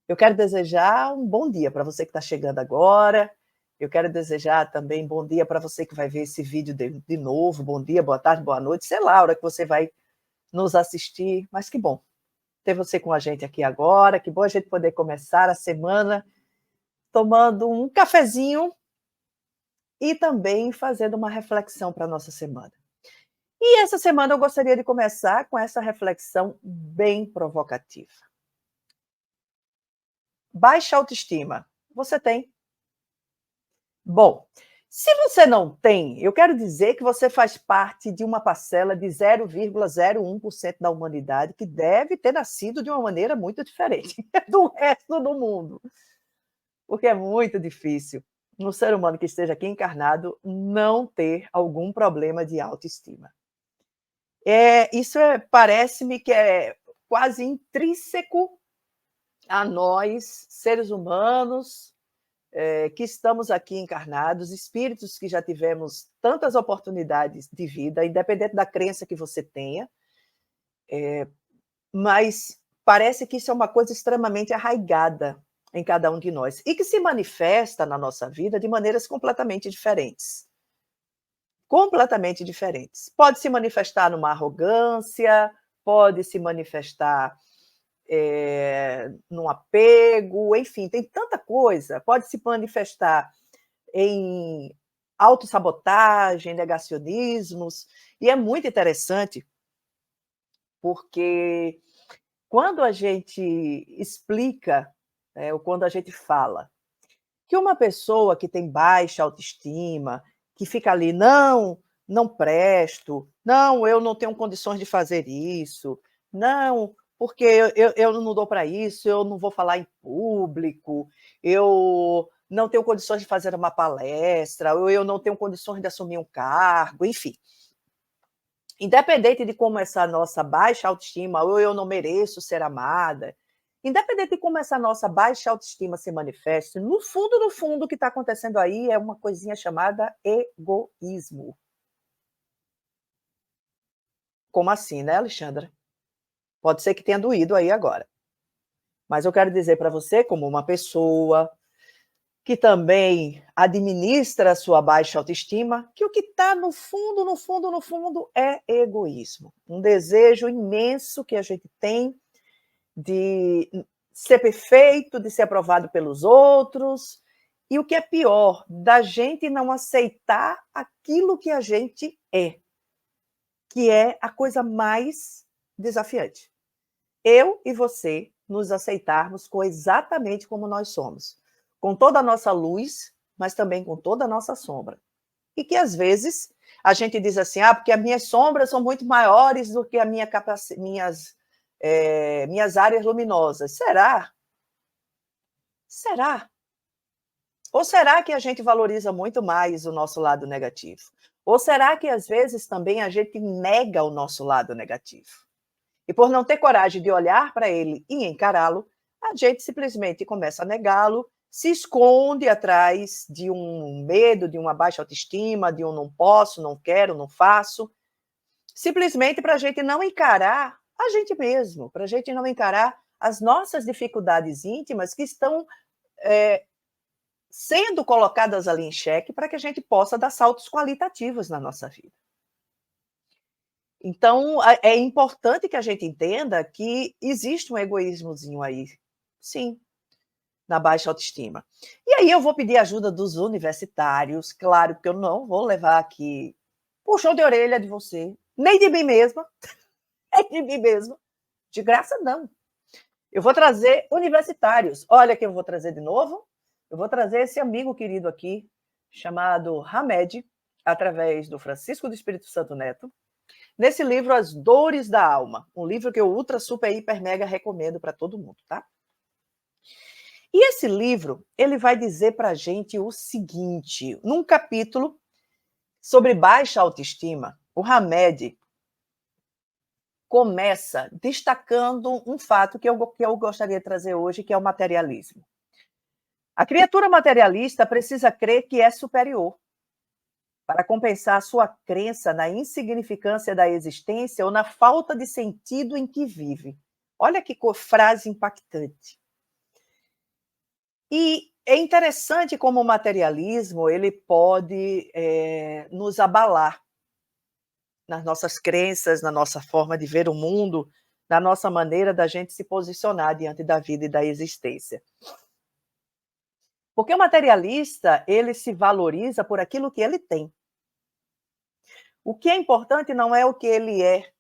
Eu quero desejar um bom dia para você que está chegando agora. Eu quero desejar também bom dia para você que vai ver esse vídeo de novo. Bom dia, boa tarde, boa noite. Sei lá a hora que você vai nos assistir, mas que bom ter você com a gente aqui agora. Que bom a gente poder começar a semana tomando um cafezinho e também fazendo uma reflexão para a nossa semana. E essa semana eu gostaria de começar com essa reflexão bem provocativa. Baixa autoestima. Você tem? Bom, se você não tem, eu quero dizer que você faz parte de uma parcela de 0,01% da humanidade que deve ter nascido de uma maneira muito diferente do resto do mundo. Porque é muito difícil um ser humano que esteja aqui encarnado não ter algum problema de autoestima. Parece-me que é quase intrínseco a nós, seres humanos, que estamos aqui encarnados, espíritos que já tivemos tantas oportunidades de vida, independente da crença que você tenha, mas parece que isso é uma coisa extremamente arraigada em cada um de nós e que se manifesta na nossa vida de maneiras completamente diferentes. Completamente diferentes. Pode se manifestar numa arrogância, pode se manifestar num apego, enfim, tem tanta coisa. Pode se manifestar em autossabotagem, negacionismos, e é muito interessante, porque quando a gente explica, ou quando a gente fala que uma pessoa que tem baixa autoestima, que fica ali, não, não presto, não, eu não tenho condições de fazer isso, não, porque eu não dou para isso, eu não vou falar em público, eu não tenho condições de fazer uma palestra, ou eu não tenho condições de assumir um cargo, enfim. Independente de como essa nossa baixa autoestima, ou eu não mereço ser amada, independente de como essa nossa baixa autoestima se manifeste, no fundo, o que está acontecendo aí é uma coisinha chamada egoísmo. Como assim, né, Alexandra? Pode ser que tenha doído aí agora. Mas eu quero dizer para você, como uma pessoa que também administra a sua baixa autoestima, que o que está no fundo, é egoísmo. Um desejo imenso que a gente tem de ser perfeito, de ser aprovado pelos outros, e o que é pior, da gente não aceitar aquilo que a gente é, que é a coisa mais desafiante. Eu e você nos aceitarmos exatamente como nós somos, com toda a nossa luz, mas também com toda a nossa sombra. E que às vezes a gente diz assim, porque as minhas sombras são muito maiores do que as minhas áreas luminosas. Será? Será? Ou será que a gente valoriza muito mais o nosso lado negativo? Ou será que às vezes também a gente nega o nosso lado negativo? E por não ter coragem de olhar para ele e encará-lo, a gente simplesmente começa a negá-lo, se esconde atrás de um medo, de uma baixa autoestima, de um não posso, não quero, não faço, simplesmente para a gente não encarar a gente mesmo, para a gente não encarar as nossas dificuldades íntimas que estão sendo colocadas ali em xeque para que a gente possa dar saltos qualitativos na nossa vida. Então, é importante que a gente entenda que existe um egoísmozinho aí, sim, na baixa autoestima. E aí eu vou pedir ajuda dos universitários, claro, porque eu não vou levar aqui puxão de orelha de você, nem de mim mesma, nem de mim mesma, de graça não. Eu vou trazer universitários. Olha quem eu vou trazer de novo. Eu vou trazer esse amigo querido aqui, chamado Hamed, através do Francisco do Espírito Santo Neto, nesse livro As Dores da Alma, um livro que eu ultra, super, hiper, mega recomendo para todo mundo, tá? E esse livro, ele vai dizer para a gente o seguinte, num capítulo sobre baixa autoestima, o Hamed começa destacando um fato que eu gostaria de trazer hoje, que é o materialismo. A criatura materialista precisa crer que é superior para compensar sua crença na insignificância da existência ou na falta de sentido em que vive. Olha que frase impactante. E é interessante como o materialismo ele pode nos abalar nas nossas crenças, na nossa forma de ver o mundo, na nossa maneira da gente se posicionar diante da vida e da existência. Porque o materialista, ele se valoriza por aquilo que ele tem. O que é importante não é o que ele é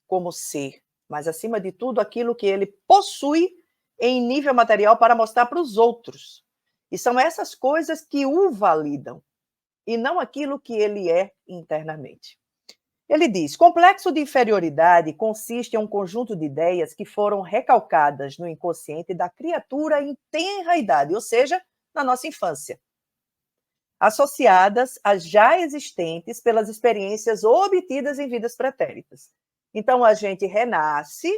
como ser, mas, acima de tudo, aquilo que ele possui em nível material para mostrar para os outros. E são essas coisas que o validam, e não aquilo que ele é internamente. Ele diz: complexo de inferioridade consiste em um conjunto de ideias que foram recalcadas no inconsciente da criatura em tenra idade, ou seja, na nossa infância, associadas às já existentes pelas experiências obtidas em vidas pretéritas. Então, a gente renasce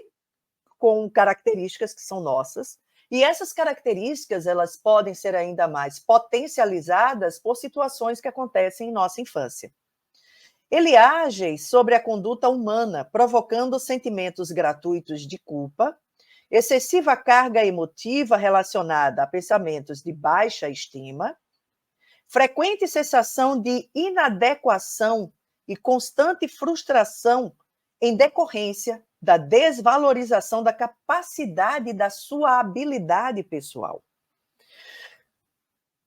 com características que são nossas, e essas características elas podem ser ainda mais potencializadas por situações que acontecem em nossa infância. Ele age sobre a conduta humana, provocando sentimentos gratuitos de culpa, excessiva carga emotiva relacionada a pensamentos de baixa estima, frequente sensação de inadequação e constante frustração em decorrência da desvalorização da capacidade da sua habilidade pessoal.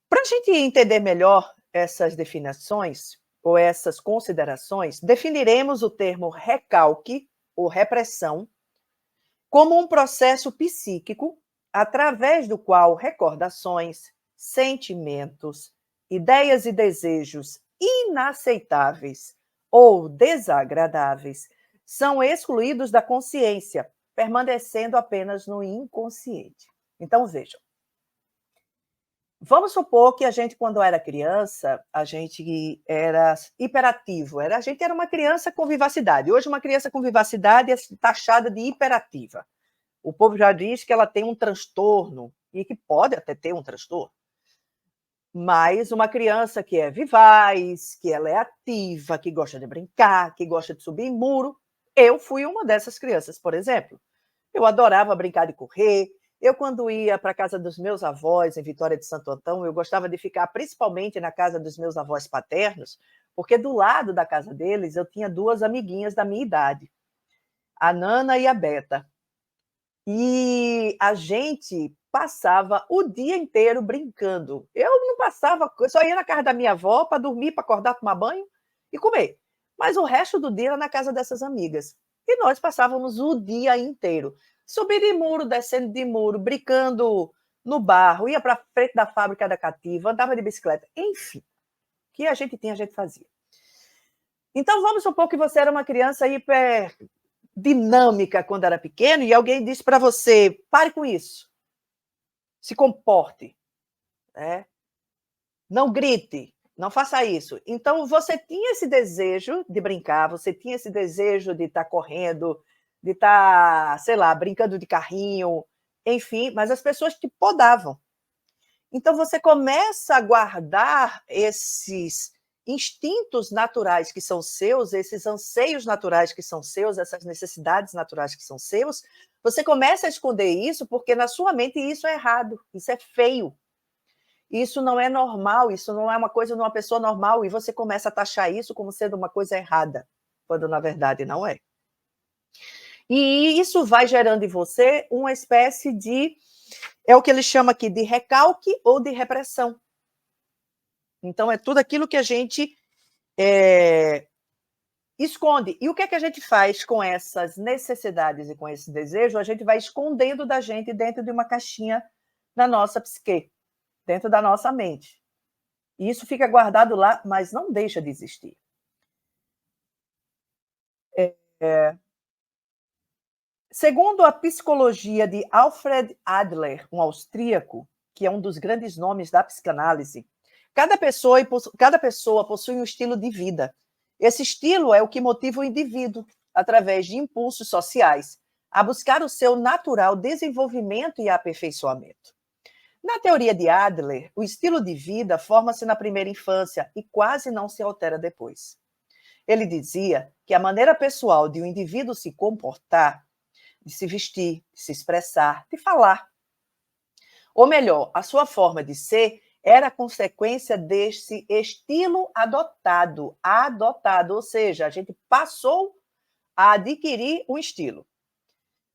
Para a gente entender melhor essas definições ou essas considerações, definiremos o termo recalque ou repressão como um processo psíquico através do qual recordações, sentimentos, ideias e desejos inaceitáveis ou desagradáveis são excluídos da consciência, permanecendo apenas no inconsciente. Então, vejam. Vamos supor que a gente, quando era criança, a gente era hiperativo. A gente era uma criança com vivacidade. Hoje, uma criança com vivacidade é taxada de hiperativa. O povo já diz que ela tem um transtorno, e que pode até ter um transtorno. Mas uma criança que é vivaz, que ela é ativa, que gosta de brincar, que gosta de subir em muro. Eu fui uma dessas crianças, por exemplo. Eu adorava brincar de correr. Eu, quando ia para a casa dos meus avós, em Vitória de Santo Antão, eu gostava de ficar principalmente na casa dos meus avós paternos, porque do lado da casa deles eu tinha duas amiguinhas da minha idade, a Nana e a Beta. E a gente passava o dia inteiro brincando. Eu não passava, eu só ia na casa da minha avó para dormir, para acordar, tomar banho e comer. Mas o resto do dia era na casa dessas amigas. E nós passávamos o dia inteiro. Subir de muro, descendo de muro, brincando no barro, ia para frente da fábrica da Cativa, andava de bicicleta. Enfim, o que a gente tinha, a gente fazia. Então, vamos supor que você era uma criança hiper dinâmica quando era pequeno e alguém disse para você: pare com isso, se comporte, né? Não grite, não faça isso. Então, você tinha esse desejo de brincar, você tinha esse desejo de estar correndo, de estar, sei lá, brincando de carrinho, enfim, mas as pessoas te podavam. Então, você começa a guardar esses instintos naturais que são seus, esses anseios naturais que são seus, essas necessidades naturais que são seus, você começa a esconder isso porque na sua mente isso é errado, isso é feio. Isso não é normal, isso não é uma coisa de uma pessoa normal, e você começa a taxar isso como sendo uma coisa errada, quando na verdade não é. E isso vai gerando em você uma espécie de, é o que ele chama aqui de recalque ou de repressão. Então, é tudo aquilo que a gente esconde. E o que é que a gente faz com essas necessidades e com esse desejo? A gente vai escondendo da gente dentro de uma caixinha na nossa psique, dentro da nossa mente. E isso fica guardado lá, mas não deixa de existir. Segundo a psicologia de Alfred Adler, um austríaco, que é um dos grandes nomes da psicanálise, cada pessoa possui um estilo de vida. Esse estilo é o que motiva o indivíduo, através de impulsos sociais, a buscar o seu natural desenvolvimento e aperfeiçoamento. Na teoria de Adler, o estilo de vida forma-se na primeira infância e quase não se altera depois. Ele dizia que a maneira pessoal de um indivíduo se comportar, de se vestir, de se expressar, de falar, Ou melhor, a sua forma de ser era consequência desse estilo adotado, ou seja, a gente passou a adquirir um estilo.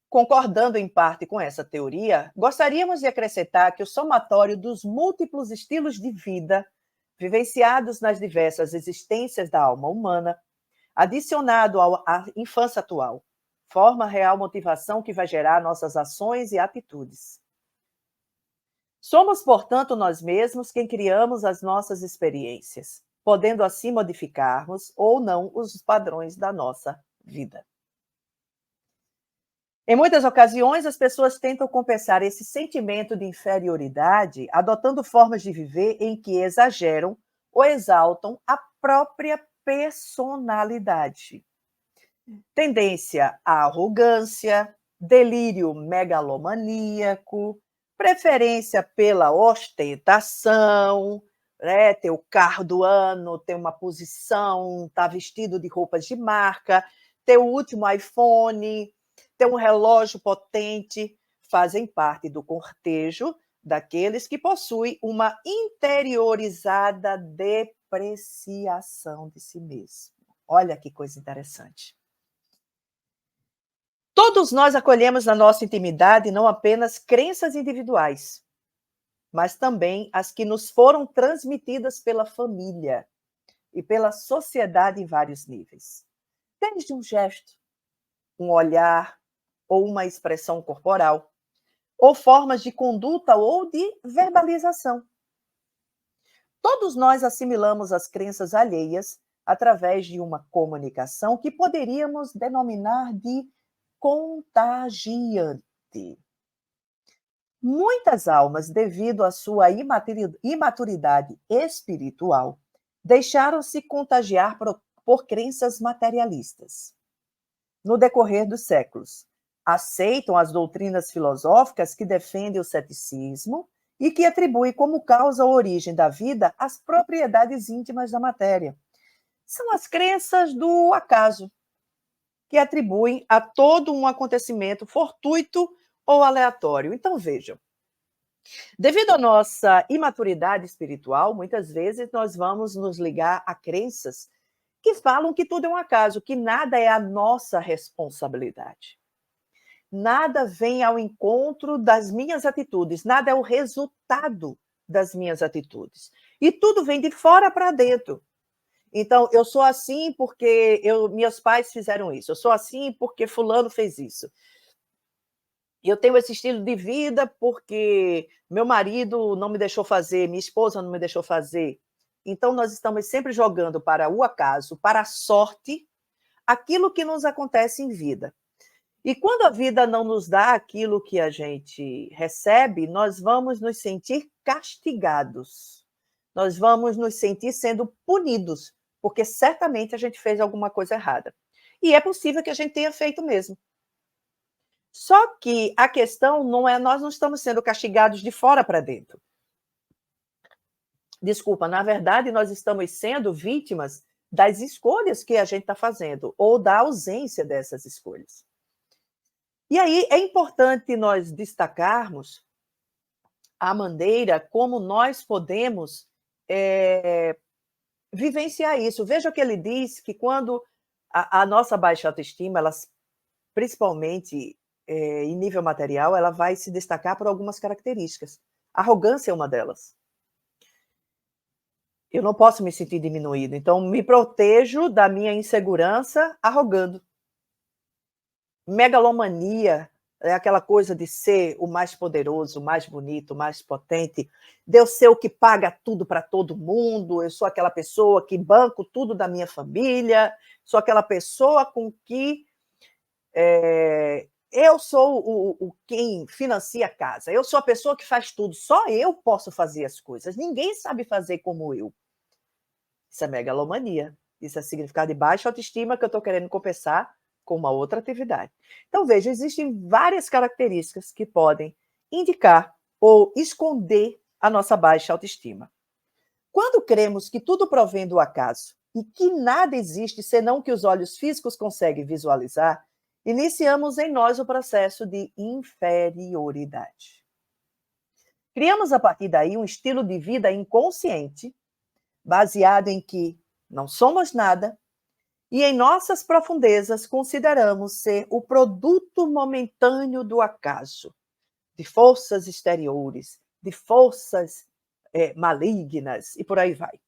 Concordando em parte com essa teoria, gostaríamos de acrescentar que o somatório dos múltiplos estilos de vida vivenciados nas diversas existências da alma humana, adicionado à infância atual, forma a real motivação que vai gerar nossas ações e atitudes. Somos, portanto, nós mesmos quem criamos as nossas experiências, podendo assim modificarmos ou não os padrões da nossa vida. Em muitas ocasiões, as pessoas tentam compensar esse sentimento de inferioridade adotando formas de viver em que exageram ou exaltam a própria personalidade. Tendência à arrogância, delírio megalomaníaco, preferência pela ostentação, né? Ter o carro do ano, ter uma posição, estar vestido de roupas de marca, ter o último iPhone, ter um relógio potente, fazem parte do cortejo daqueles que possuem uma interiorizada depreciação de si mesmo. Olha que coisa interessante. Todos nós acolhemos na nossa intimidade não apenas crenças individuais, mas também as que nos foram transmitidas pela família e pela sociedade em vários níveis. Desde um gesto, um olhar ou uma expressão corporal, ou formas de conduta ou de verbalização. Todos nós assimilamos as crenças alheias através de uma comunicação que poderíamos denominar de contagiante. Muitas almas, devido à sua imaturidade espiritual, deixaram-se contagiar por crenças materialistas. No decorrer dos séculos, aceitam as doutrinas filosóficas que defendem o ceticismo e que atribuem como causa ou origem da vida as propriedades íntimas da matéria. São as crenças do acaso, que atribuem a todo um acontecimento fortuito ou aleatório. Então, vejam, devido à nossa imaturidade espiritual, muitas vezes nós vamos nos ligar a crenças que falam que tudo é um acaso, que nada é a nossa responsabilidade. Nada vem ao encontro das minhas atitudes, nada é o resultado das minhas atitudes. E tudo vem de fora para dentro. Então, eu sou assim porque meus pais fizeram isso, eu sou assim porque fulano fez isso. Eu tenho esse estilo de vida porque meu marido não me deixou fazer, minha esposa não me deixou fazer. Então, nós estamos sempre jogando para o acaso, para a sorte, aquilo que nos acontece em vida. E quando a vida não nos dá aquilo que a gente recebe, nós vamos nos sentir castigados. Nós vamos nos sentir sendo punidos, porque certamente a gente fez alguma coisa errada. E é possível que a gente tenha feito mesmo. Só que a questão não é, nós não estamos sendo castigados de fora para dentro. Desculpa, na verdade, nós estamos sendo vítimas das escolhas que a gente está fazendo, ou da ausência dessas escolhas. E aí é importante nós destacarmos a maneira como nós podemos vivenciar isso. Veja que ele diz que quando a nossa baixa autoestima, principalmente em nível material, ela vai se destacar por algumas características. A arrogância é uma delas. Eu não posso me sentir diminuído, então me protejo da minha insegurança arrogando. Megalomania é aquela coisa de ser o mais poderoso, o mais bonito, o mais potente, de eu ser o que paga tudo para todo mundo, eu sou aquela pessoa que banco tudo da minha família, sou aquela pessoa com que eu sou quem financia a casa, eu sou a pessoa que faz tudo, só eu posso fazer as coisas, ninguém sabe fazer como eu. Isso é megalomania, isso é significado de baixa autoestima que eu estou querendo compensar com uma outra atividade. Então, veja, existem várias características que podem indicar ou esconder a nossa baixa autoestima. Quando cremos que tudo provém do acaso e que nada existe senão o que os olhos físicos conseguem visualizar, iniciamos em nós o processo de inferioridade. Criamos a partir daí um estilo de vida inconsciente, baseado em que não somos nada e em nossas profundezas consideramos ser o produto momentâneo do acaso, de forças exteriores, de forças malignas e por aí vai.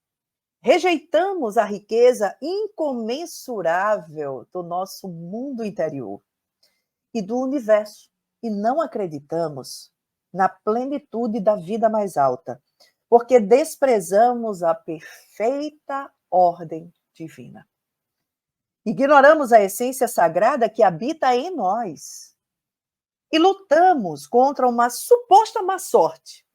Rejeitamos a riqueza incomensurável do nosso mundo interior e do universo, e não acreditamos na plenitude da vida mais alta, porque desprezamos a perfeita ordem divina. Ignoramos a essência sagrada que habita em nós e lutamos contra uma suposta má sorte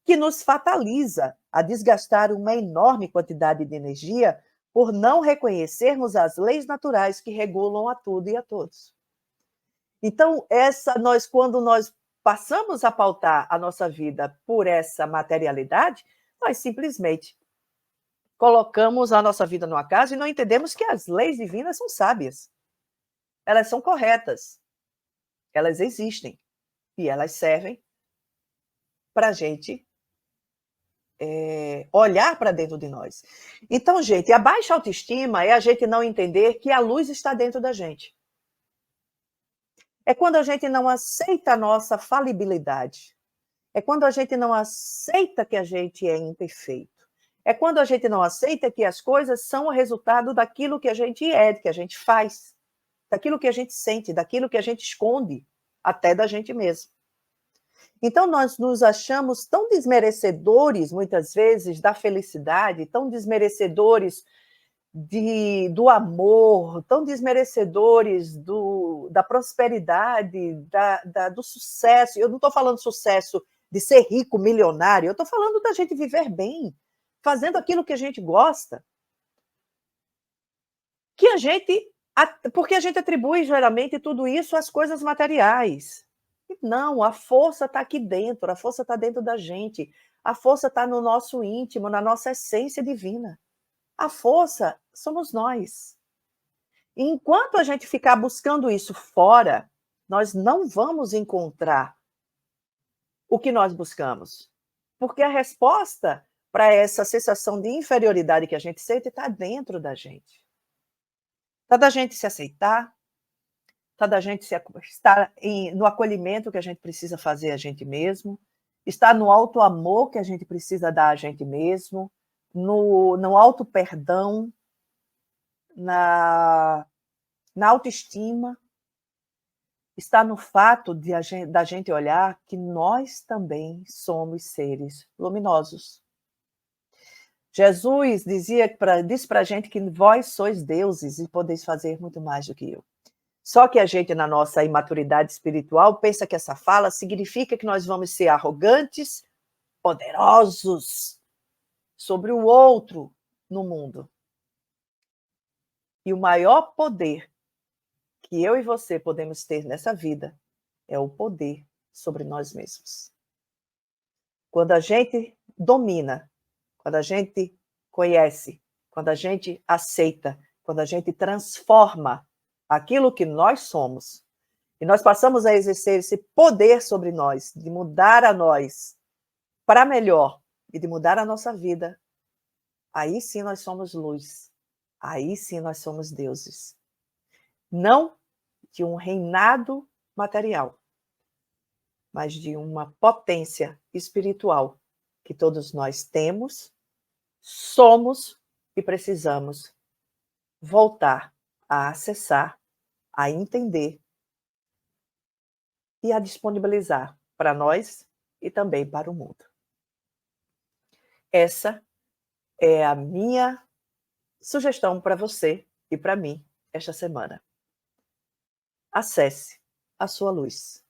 que nos fataliza a desgastar uma enorme quantidade de energia por não reconhecermos as leis naturais que regulam a tudo e a todos. Então, quando nós passamos a pautar a nossa vida por essa materialidade, nós simplesmente colocamos a nossa vida no acaso e não entendemos que as leis divinas são sábias. Elas são corretas. Elas existem. E elas servem para a gente olhar para dentro de nós. Então, gente, a baixa autoestima é a gente não entender que a luz está dentro da gente. É quando a gente não aceita a nossa falibilidade. É quando a gente não aceita que a gente é imperfeito. É quando a gente não aceita que as coisas são o resultado daquilo que a gente é, que a gente faz, daquilo que a gente sente, daquilo que a gente esconde, até da gente mesmo. Então, nós nos achamos tão desmerecedores, muitas vezes, da felicidade, tão desmerecedores do amor, tão desmerecedores da prosperidade, do sucesso. Eu não estou falando sucesso de ser rico, milionário, eu estou falando da gente viver bem, fazendo aquilo que a gente gosta. Porque a gente atribui, geralmente, tudo isso às coisas materiais. Não, a força está aqui dentro, a força está dentro da gente, a força está no nosso íntimo, na nossa essência divina. A força somos nós. E enquanto a gente ficar buscando isso fora, nós não vamos encontrar o que nós buscamos. Porque a resposta para essa sensação de inferioridade que a gente sente está dentro da gente. Está da gente se aceitar, está da gente estar no acolhimento que a gente precisa fazer a gente mesmo, está no auto-amor que a gente precisa dar a gente mesmo, no auto-perdão, na autoestima, está no fato da gente olhar que nós também somos seres luminosos. Jesus disse para a gente que vós sois deuses e podeis fazer muito mais do que eu. Só que a gente, na nossa imaturidade espiritual, pensa que essa fala significa que nós vamos ser arrogantes, poderosos sobre o outro no mundo. E o maior poder que eu e você podemos ter nessa vida é o poder sobre nós mesmos. Quando a gente domina, quando a gente conhece, quando a gente aceita, quando a gente transforma aquilo que nós somos, e nós passamos a exercer esse poder sobre nós, de mudar a nós para melhor e de mudar a nossa vida, aí sim nós somos luz, aí sim nós somos deuses. Não de um reinado material, mas de uma potência espiritual que todos nós temos, somos e precisamos voltar a acessar, a entender e a disponibilizar para nós e também para o mundo. Essa é a minha sugestão para você e para mim esta semana. Acesse a sua luz.